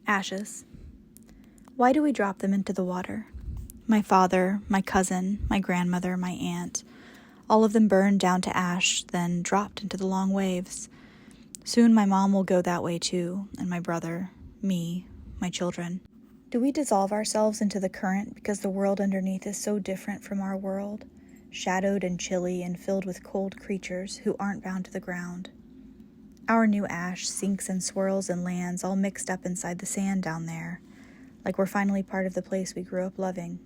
Ashes. Why do we drop them into the water? My father, my cousin, my grandmother, my aunt, all of them burned down to ash, then dropped into the long waves. Soon my mom will go that way too, and my brother, me, my children. Do we dissolve ourselves into the current because the world underneath is so different from our world, shadowed and chilly and filled with cold creatures who aren't bound to the ground? Our new ash sinks and swirls and lands all mixed up inside the sand down there, like we're finally part of the place we grew up loving.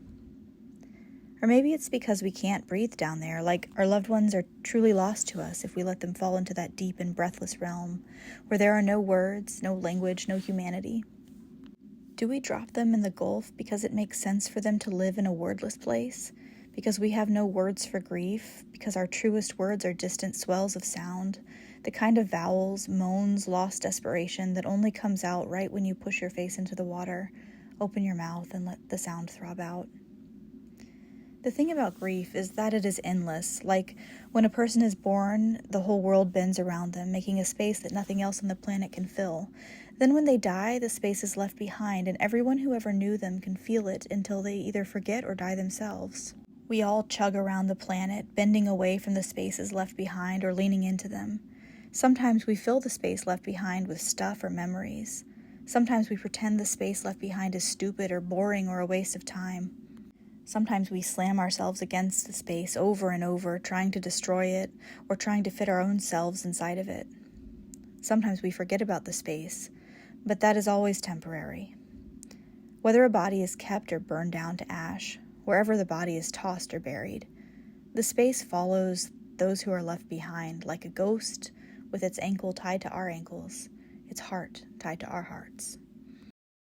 Or maybe it's because we can't breathe down there, like our loved ones are truly lost to us if we let them fall into that deep and breathless realm, where there are no words, no language, no humanity. Do we drop them in the Gulf because it makes sense for them to live in a wordless place? Because we have no words for grief? Because our truest words are distant swells of sound? The kind of vowels, moans, lost desperation that only comes out right when you push your face into the water, open your mouth, and let the sound throb out. The thing about grief is that it is endless. Like when a person is born, the whole world bends around them, making a space that nothing else on the planet can fill. Then when they die, the space is left behind, and everyone who ever knew them can feel it until they either forget or die themselves. We all chug around the planet, bending away from the spaces left behind or leaning into them. Sometimes we fill the space left behind with stuff or memories. Sometimes we pretend the space left behind is stupid or boring or a waste of time. Sometimes we slam ourselves against the space over and over, trying to destroy it or trying to fit our own selves inside of it. Sometimes we forget about the space, but that is always temporary. Whether a body is kept or burned down to ash, wherever the body is tossed or buried, the space follows those who are left behind like a ghost with its ankle tied to our ankles, its heart tied to our hearts.